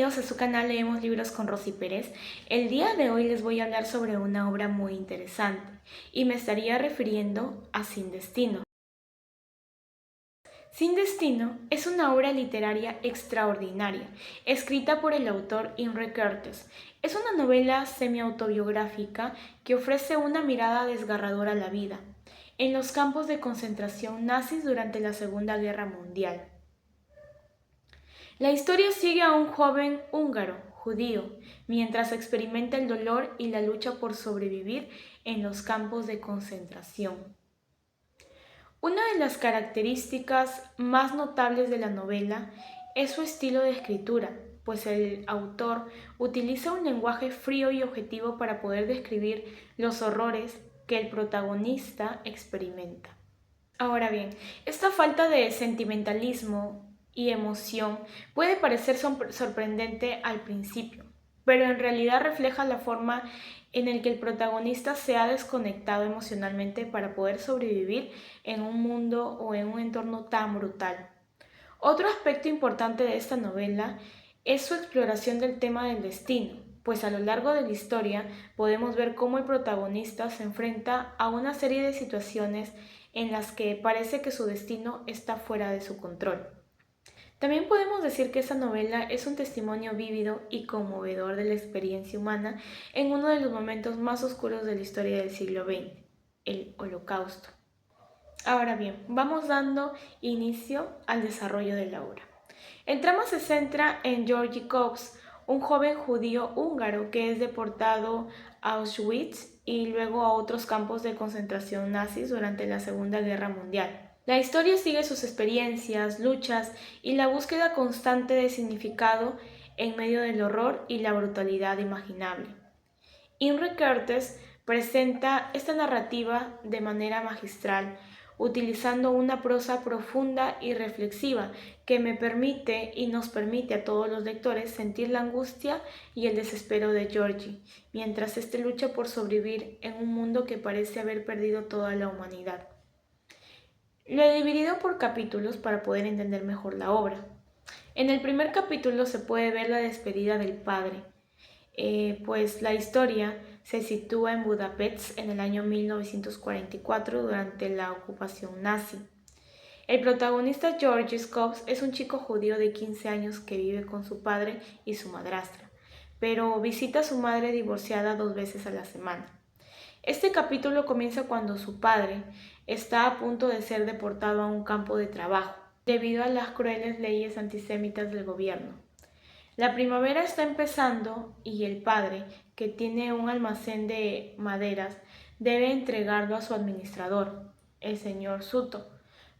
Bienvenidos a su canal Leemos Libros con Rosy Pérez. El día de hoy les voy a hablar sobre una obra muy interesante y me estaría refiriendo a Sin Destino. Sin Destino es una obra literaria extraordinaria, escrita por el autor Imre Kertész. Es una novela semi-autobiográfica que ofrece una mirada desgarradora a la vida en los campos de concentración nazis durante la Segunda Guerra Mundial. La historia sigue a un joven húngaro, judío, mientras experimenta el dolor y la lucha por sobrevivir en los campos de concentración. Una de las características más notables de la novela es su estilo de escritura, pues el autor utiliza un lenguaje frío y objetivo para poder describir los horrores que el protagonista experimenta. Ahora bien, esta falta de sentimentalismo y emoción puede parecer sorprendente al principio, pero en realidad refleja la forma en la que el protagonista se ha desconectado emocionalmente para poder sobrevivir en un mundo o en un entorno tan brutal. Otro aspecto importante de esta novela es su exploración del tema del destino, pues a lo largo de la historia podemos ver cómo el protagonista se enfrenta a una serie de situaciones en las que parece que su destino está fuera de su control. También podemos decir que esta novela es un testimonio vívido y conmovedor de la experiencia humana en uno de los momentos más oscuros de la historia del siglo XX, el Holocausto. Ahora bien, vamos dando inicio al desarrollo de la obra. El trama se centra en Georgi Kops, un joven judío húngaro que es deportado a Auschwitz y luego a otros campos de concentración nazis durante la Segunda Guerra Mundial. La historia sigue sus experiencias, luchas y la búsqueda constante de significado en medio del horror y la brutalidad imaginable. Imre Kertész presenta esta narrativa de manera magistral, utilizando una prosa profunda y reflexiva que me permite y nos permite a todos los lectores sentir la angustia y el desespero de Georgi, mientras éste lucha por sobrevivir en un mundo que parece haber perdido toda la humanidad. Lo he dividido por capítulos para poder entender mejor la obra. En el primer capítulo se puede ver la despedida del padre, pues la historia se sitúa en Budapest en el año 1944 durante la ocupación nazi. El protagonista Georgi Kops es un chico judío de 15 años que vive con su padre y su madrastra, pero visita a su madre divorciada 2 veces a la semana. Este capítulo comienza cuando su padre está a punto de ser deportado a un campo de trabajo, debido a las crueles leyes antisemitas del gobierno. La primavera está empezando y el padre, que tiene un almacén de maderas, debe entregarlo a su administrador, el señor Suto,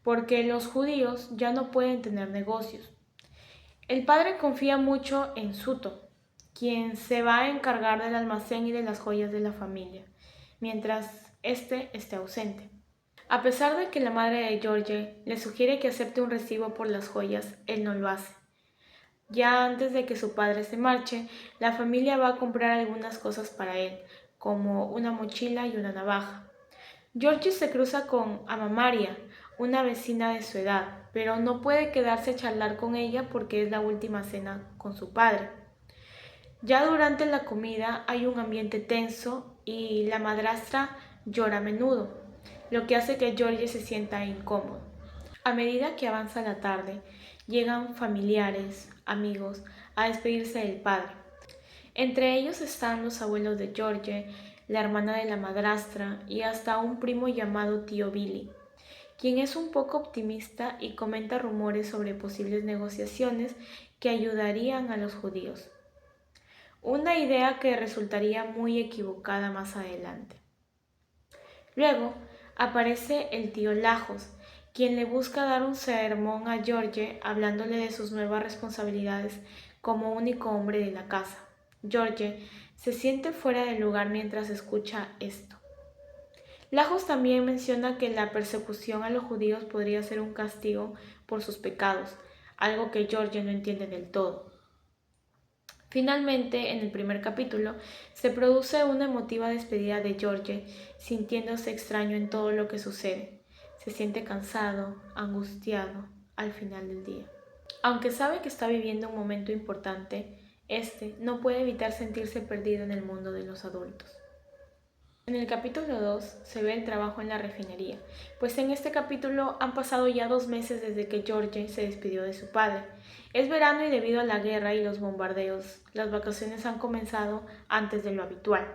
porque los judíos ya no pueden tener negocios. El padre confía mucho en Suto, quien se va a encargar del almacén y de las joyas de la familia, mientras éste esté ausente. A pesar de que la madre de George le sugiere que acepte un recibo por las joyas, él no lo hace. Ya antes de que su padre se marche, la familia va a comprar algunas cosas para él, como una mochila y una navaja. Georgie se cruza con Amamaria, una vecina de su edad, pero no puede quedarse a charlar con ella porque es la última cena con su padre. Ya durante la comida hay un ambiente tenso y la madrastra llora a menudo, lo que hace que Georgie se sienta incómodo. A medida que avanza la tarde, llegan familiares, amigos, a despedirse del padre. Entre ellos están los abuelos de George, la hermana de la madrastra y hasta un primo llamado tío Billy, quien es un poco optimista y comenta rumores sobre posibles negociaciones que ayudarían a los judíos. Una idea que resultaría muy equivocada más adelante. Luego aparece el tío Lajos, quien le busca dar un sermón a George hablándole de sus nuevas responsabilidades como único hombre de la casa. George se siente fuera del lugar mientras escucha esto. Lajos también menciona que la persecución a los judíos podría ser un castigo por sus pecados, algo que George no entiende del todo. Finalmente, en el primer capítulo, se produce una emotiva despedida de George, sintiéndose extraño en todo lo que sucede. Se siente cansado, angustiado al final del día. Aunque sabe que está viviendo un momento importante, Este no puede evitar sentirse perdido en el mundo de los adultos. En el capítulo 2 se ve el trabajo en la refinería, pues en este capítulo han pasado ya 2 meses desde que George se despidió de su padre. Es verano y debido a la guerra y los bombardeos, las vacaciones han comenzado antes de lo habitual.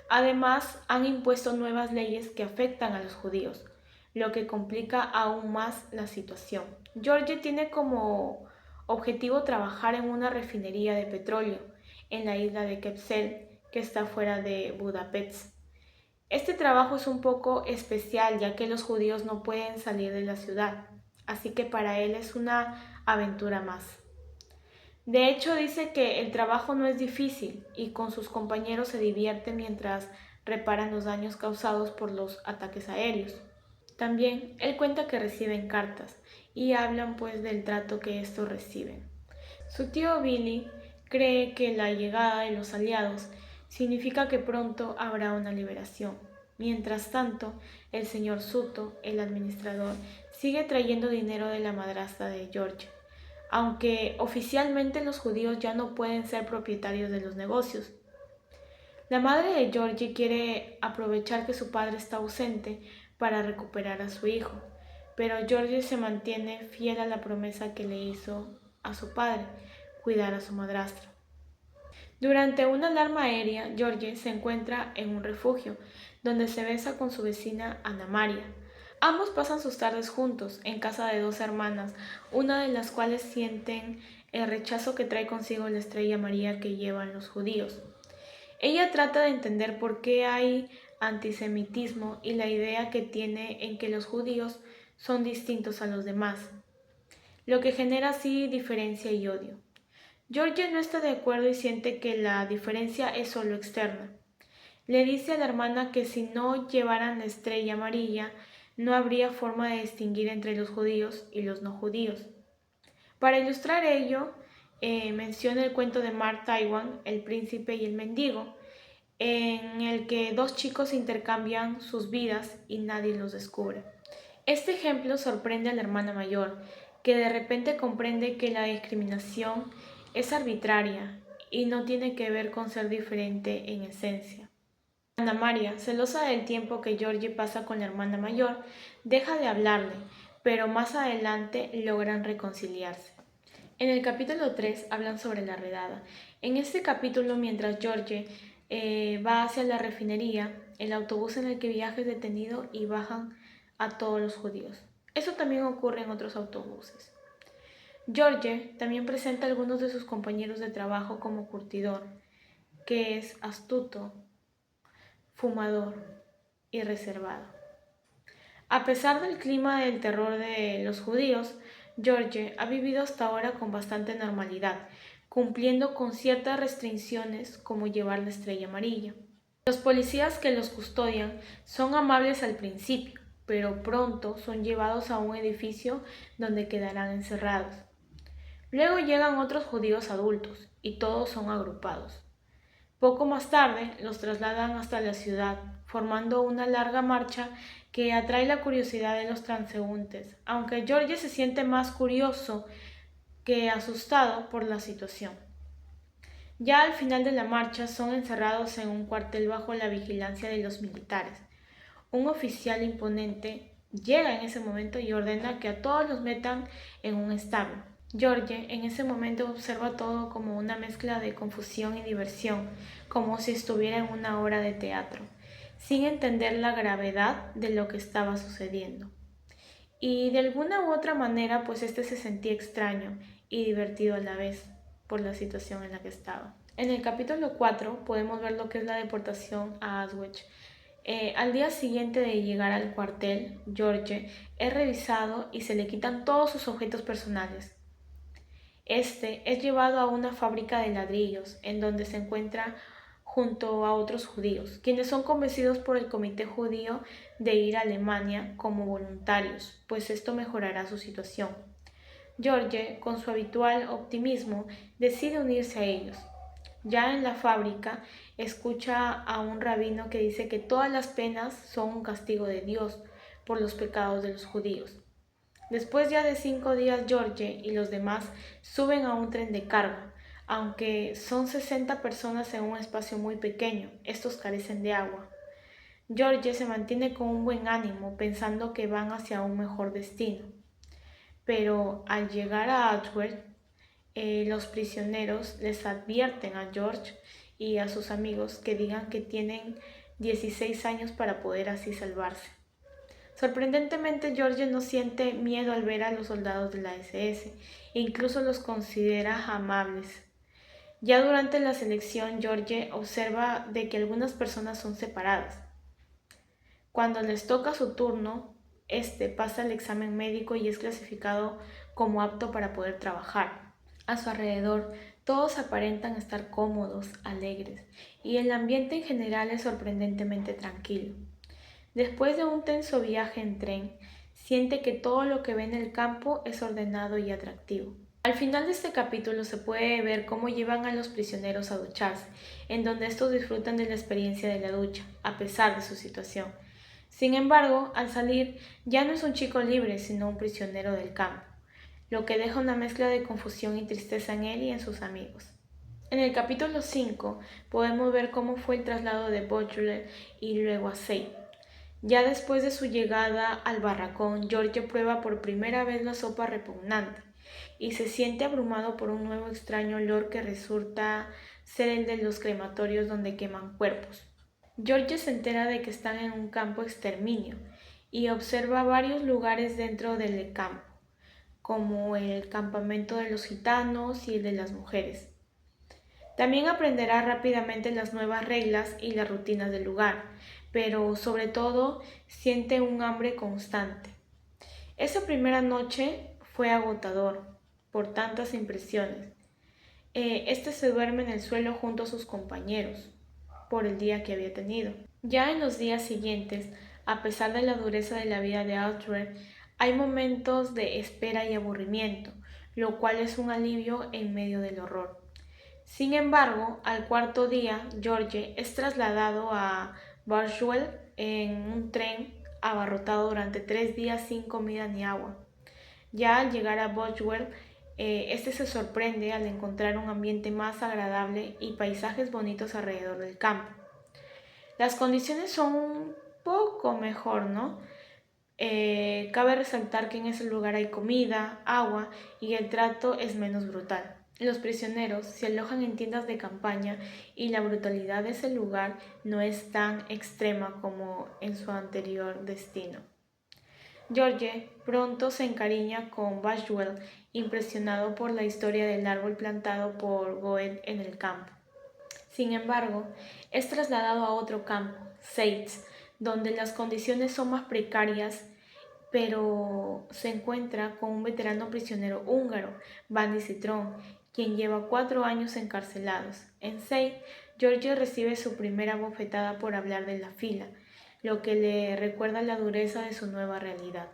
Además, han impuesto nuevas leyes que afectan a los judíos, lo que complica aún más la situación. George tiene como objetivo trabajar en una refinería de petróleo en la isla de Kepsel, que está fuera de Budapest. Este trabajo es un poco especial ya que los judíos no pueden salir de la ciudad, así que para él es una aventura más. De hecho, dice que el trabajo no es difícil y con sus compañeros se divierte mientras reparan los daños causados por los ataques aéreos. También él cuenta que reciben cartas y hablan pues del trato que estos reciben. Su tío Billy cree que la llegada de los aliados significa que pronto habrá una liberación. Mientras tanto, el señor Suto, el administrador, sigue trayendo dinero de la madrastra de George, aunque oficialmente los judíos ya no pueden ser propietarios de los negocios. La madre de Georgie quiere aprovechar que su padre está ausente para recuperar a su hijo, pero Georgie se mantiene fiel a la promesa que le hizo a su padre, cuidar a su madrastra. Durante una alarma aérea, Georgie se encuentra en un refugio, donde se besa con su vecina Ana María. Ambos pasan sus tardes juntos, en casa de dos hermanas, una de las cuales sienten el rechazo que trae consigo la estrella María que llevan los judíos. Ella trata de entender por qué hay antisemitismo y la idea que tiene en que los judíos son distintos a los demás, lo que genera así diferencia y odio. George no está de acuerdo y siente que la diferencia es solo externa. Le dice a la hermana que si no llevaran la estrella amarilla, no habría forma de distinguir entre los judíos y los no judíos. Para ilustrar ello, menciona el cuento de Mark Twain, El príncipe y el mendigo, en el que dos chicos intercambian sus vidas y nadie los descubre. Este ejemplo sorprende a la hermana mayor, que de repente comprende que la discriminación es arbitraria y no tiene que ver con ser diferente en esencia. Ana María, celosa del tiempo que Georgie pasa con la hermana mayor, deja de hablarle, pero más adelante logran reconciliarse. En el capítulo 3 hablan sobre la redada. En este capítulo, mientras George va hacia la refinería, el autobús en el que viaja es detenido y bajan a todos los judíos. Eso también ocurre en otros autobuses. George también presenta a algunos de sus compañeros de trabajo como curtidor, que es astuto, fumador y reservado. A pesar del clima del terror de los judíos, George ha vivido hasta ahora con bastante normalidad, cumpliendo con ciertas restricciones como llevar la estrella amarilla. Los policías que los custodian son amables al principio, pero pronto son llevados a un edificio donde quedarán encerrados. Luego llegan otros judíos adultos y todos son agrupados. Poco más tarde los trasladan hasta la ciudad, formando una larga marcha que atrae la curiosidad de los transeúntes, aunque George se siente más curioso que asustado por la situación. Ya al final de la marcha son encerrados en un cuartel bajo la vigilancia de los militares. Un oficial imponente llega en ese momento y ordena que a todos los metan en un establo. George en ese momento observa todo como una mezcla de confusión y diversión, como si estuviera en una obra de teatro, sin entender la gravedad de lo que estaba sucediendo. Y de alguna u otra manera, pues este se sentía extraño y divertido a la vez por la situación en la que estaba. En el capítulo 4 podemos ver lo que es la deportación a Auschwitz. Al día siguiente de llegar al cuartel, George es revisado y se le quitan todos sus objetos personales. Este es llevado a una fábrica de ladrillos, en donde se encuentra junto a otros judíos, quienes son convencidos por el comité judío de ir a Alemania como voluntarios, pues esto mejorará su situación. George, con su habitual optimismo, decide unirse a ellos. Ya en la fábrica, escucha a un rabino que dice que todas las penas son un castigo de Dios por los pecados de los judíos. Después ya de 5 días, George y los demás suben a un tren de carga, Aunque son 60 personas en un espacio muy pequeño, estos carecen de agua. George se mantiene con un buen ánimo, pensando que van hacia un mejor destino. Pero al llegar a Antwerp, los prisioneros les advierten a George y a sus amigos que digan que tienen 16 años para poder así salvarse. Sorprendentemente, George no siente miedo al ver a los soldados de la SS e incluso los considera amables. Ya durante la selección, George observa de que algunas personas son separadas. Cuando les toca su turno, este pasa el examen médico y es clasificado como apto para poder trabajar. A su alrededor, todos aparentan estar cómodos, alegres, y el ambiente en general es sorprendentemente tranquilo. Después de un tenso viaje en tren, siente que todo lo que ve en el campo es ordenado y atractivo. Al final de este capítulo se puede ver cómo llevan a los prisioneros a ducharse, en donde estos disfrutan de la experiencia de la ducha, a pesar de su situación. Sin embargo, al salir, ya no es un chico libre, sino un prisionero del campo, lo que deja una mezcla de confusión y tristeza en él y en sus amigos. En el capítulo 5 podemos ver cómo fue el traslado de Butler y luego a Say. Ya después de su llegada al barracón, George prueba por primera vez la sopa repugnante y se siente abrumado por un nuevo extraño olor que resulta ser el de los crematorios donde queman cuerpos. George se entera de que están en un campo de exterminio y observa varios lugares dentro del campo, como el campamento de los gitanos y el de las mujeres. También aprenderá rápidamente las nuevas reglas y las rutinas del lugar, pero sobre todo siente un hambre constante. Esa primera noche fue agotador por tantas impresiones. Este se duerme en el suelo junto a sus compañeros por el día que había tenido. Ya en los días siguientes, a pesar de la dureza de la vida de Altred, hay momentos de espera y aburrimiento, lo cual es un alivio en medio del horror. Sin embargo, al cuarto día, George es trasladado a Barnwell en un tren abarrotado durante 3 días sin comida ni agua. Ya al llegar a Boswell, este se sorprende al encontrar un ambiente más agradable y paisajes bonitos alrededor del campo. Las condiciones son un poco mejor, ¿no? Cabe resaltar que en ese lugar hay comida, agua y el trato es menos brutal. Los prisioneros se alojan en tiendas de campaña y la brutalidad de ese lugar no es tan extrema como en su anterior destino. George pronto se encariña con Bashwell, impresionado por la historia del árbol plantado por Goethe en el campo. Sin embargo, es trasladado a otro campo, Seitz, donde las condiciones son más precarias, pero se encuentra con un veterano prisionero húngaro, Bandy Citron, quien lleva 4 años encarcelados. En Seitz, George recibe su primera bofetada por hablar de la fila, lo que le recuerda la dureza de su nueva realidad.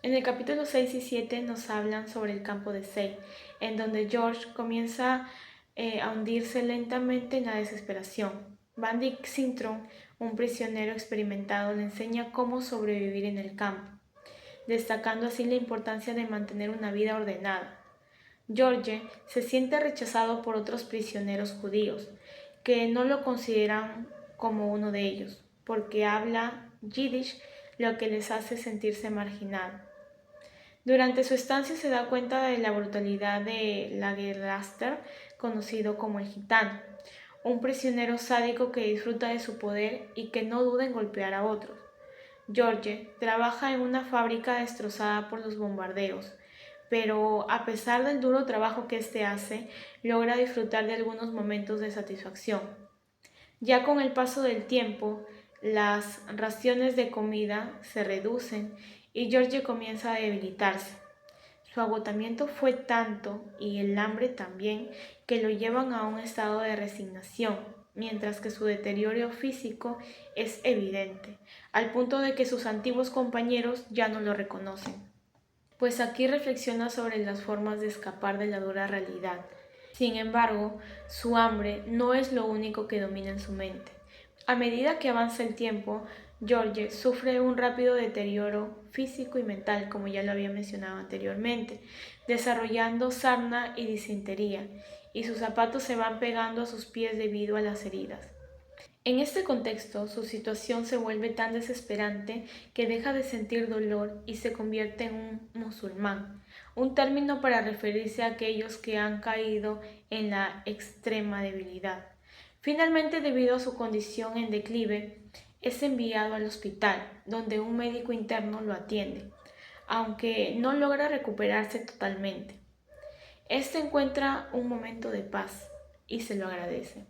En el capítulo 6 y 7 nos hablan sobre el campo de Seitz, en donde George comienza a hundirse lentamente en la desesperación. Bandy Citron, un prisionero experimentado, le enseña cómo sobrevivir en el campo, destacando así la importancia de mantener una vida ordenada. George se siente rechazado por otros prisioneros judíos, que no lo consideran como uno de ellos, porque habla yiddish, lo que les hace sentirse marginado. Durante su estancia se da cuenta de la brutalidad de Lagerlaster, conocido como el gitano, un prisionero sádico que disfruta de su poder y que no duda en golpear a otros. George trabaja en una fábrica destrozada por los bombardeos, pero a pesar del duro trabajo que éste hace, logra disfrutar de algunos momentos de satisfacción. Ya con el paso del tiempo, las raciones de comida se reducen y George comienza a debilitarse. Su agotamiento fue tanto, y el hambre también, que lo llevan a un estado de resignación, mientras que su deterioro físico es evidente, al punto de que sus antiguos compañeros ya no lo reconocen. Pues aquí reflexiona sobre las formas de escapar de la dura realidad. Sin embargo, su hambre no es lo único que domina en su mente. A medida que avanza el tiempo, George sufre un rápido deterioro físico y mental, como ya lo había mencionado anteriormente, desarrollando sarna y disentería, y sus zapatos se van pegando a sus pies debido a las heridas. En este contexto, su situación se vuelve tan desesperante que deja de sentir dolor y se convierte en un musulmán, un término para referirse a aquellos que han caído en la extrema debilidad. Finalmente, debido a su condición en declive, es enviado al hospital, donde un médico interno lo atiende, aunque no logra recuperarse totalmente. Este encuentra un momento de paz y se lo agradece.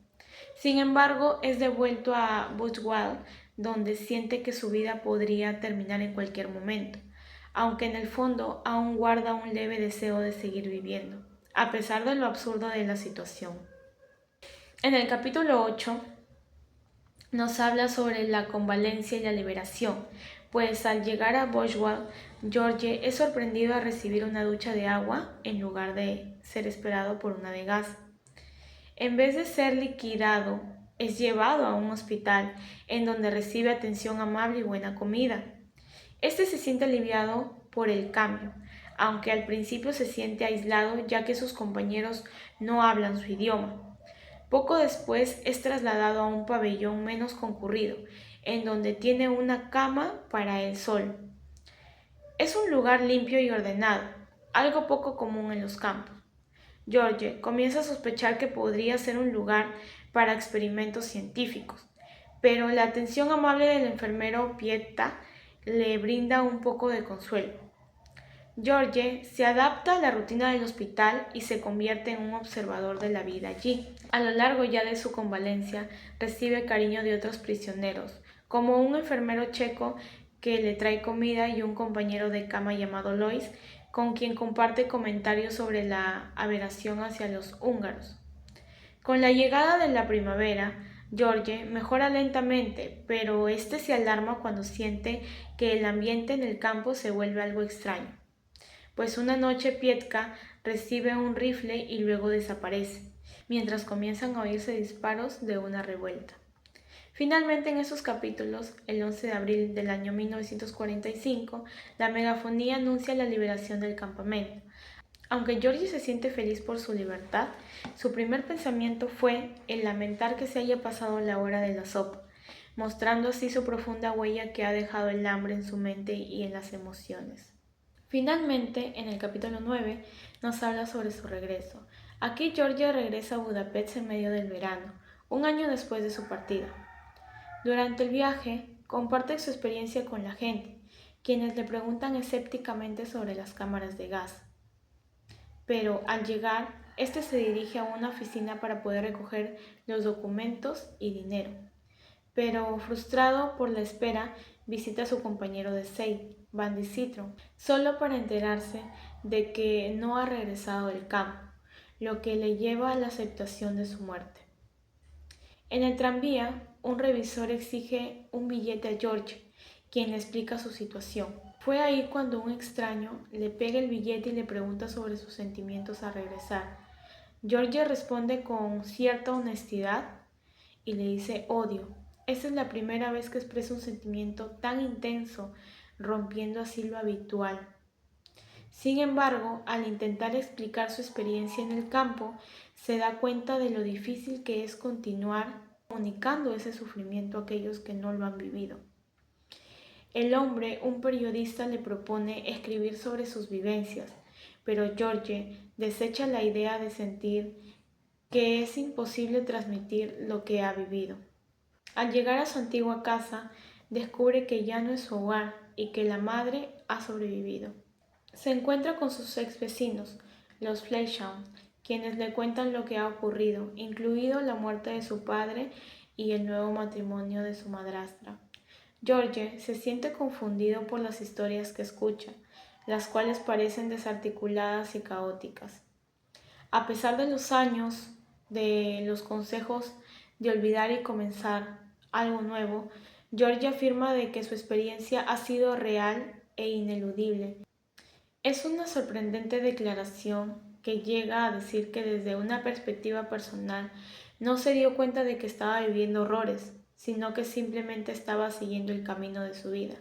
Sin embargo, es devuelto a Buchwald, donde siente que su vida podría terminar en cualquier momento, aunque en el fondo aún guarda un leve deseo de seguir viviendo, a pesar de lo absurdo de la situación. En el capítulo 8 nos habla sobre la convalencia y la liberación, pues al llegar a Buchwald, George es sorprendido a recibir una ducha de agua en lugar de ser esperado por una de gas. En vez de ser liquidado, es llevado a un hospital en donde recibe atención amable y buena comida. Este se siente aliviado por el cambio, aunque al principio se siente aislado ya que sus compañeros no hablan su idioma. Poco después es trasladado a un pabellón menos concurrido, en donde tiene una cama para él solo. Es un lugar limpio y ordenado, algo poco común en los campos. George comienza a sospechar que podría ser un lugar para experimentos científicos, pero la atención amable del enfermero Pieta le brinda un poco de consuelo. George se adapta a la rutina del hospital y se convierte en un observador de la vida allí. A lo largo ya de su convalencia, recibe cariño de otros prisioneros, como un enfermero checo que le trae comida y un compañero de cama llamado Lois, con quien comparte comentarios sobre la aberración hacia los húngaros. Con la llegada de la primavera, George mejora lentamente, pero este se alarma cuando siente que el ambiente en el campo se vuelve algo extraño. Pues una noche Pietka recibe un rifle y luego desaparece, mientras comienzan a oírse disparos de una revuelta. Finalmente, en esos capítulos, el 11 de abril del año 1945, la megafonía anuncia la liberación del campamento. Aunque Georgie se siente feliz por su libertad, su primer pensamiento fue el lamentar que se haya pasado la hora de la sopa, mostrando así su profunda huella que ha dejado el hambre en su mente y en las emociones. Finalmente, en el capítulo 9, nos habla sobre su regreso. Aquí Georgia regresa a Budapest en medio del verano, un año después de su partida. Durante el viaje, comparte su experiencia con la gente, quienes le preguntan escépticamente sobre las cámaras de gas. Pero al llegar, este se dirige a una oficina para poder recoger los documentos y dinero. Pero frustrado por la espera, visita a su compañero de Seid, Bandy Citron, solo para enterarse de que no ha regresado del campo, lo que le lleva a la aceptación de su muerte. En el tranvía, un revisor exige un billete a George, quien le explica su situación. Fue ahí cuando un extraño le pega el billete y le pregunta sobre sus sentimientos al regresar. George responde con cierta honestidad y le dice odio. Esta es la primera vez que expresa un sentimiento tan intenso, rompiendo así lo habitual. Sin embargo, al intentar explicar su experiencia en el campo, se da cuenta de lo difícil que es continuar comunicando ese sufrimiento a aquellos que no lo han vivido. El hombre, un periodista, le propone escribir sobre sus vivencias, pero George desecha la idea de sentir que es imposible transmitir lo que ha vivido. Al llegar a su antigua casa, descubre que ya no es su hogar y que la madre ha sobrevivido. Se encuentra con sus ex vecinos, los Fleischmann, quienes le cuentan lo que ha ocurrido, incluido la muerte de su padre y el nuevo matrimonio de su madrastra. George se siente confundido por las historias que escucha, las cuales parecen desarticuladas y caóticas. A pesar de los años, de los consejos de olvidar y comenzar algo nuevo, George afirma de que su experiencia ha sido real e ineludible. Es una sorprendente declaración que llega a decir que desde una perspectiva personal no se dio cuenta de que estaba viviendo horrores, sino que simplemente estaba siguiendo el camino de su vida.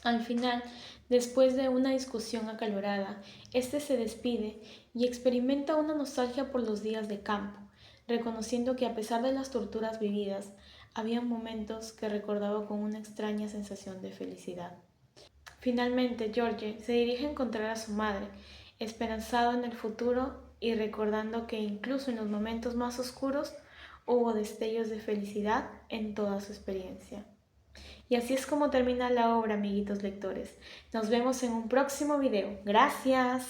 Al final, después de una discusión acalorada, este se despide y experimenta una nostalgia por los días de campo, reconociendo que a pesar de las torturas vividas, había momentos que recordaba con una extraña sensación de felicidad. Finalmente, George se dirige a encontrar a su madre, esperanzado en el futuro y recordando que incluso en los momentos más oscuros hubo destellos de felicidad en toda su experiencia. Y así es como termina la obra, amiguitos lectores. Nos vemos en un próximo video. Gracias.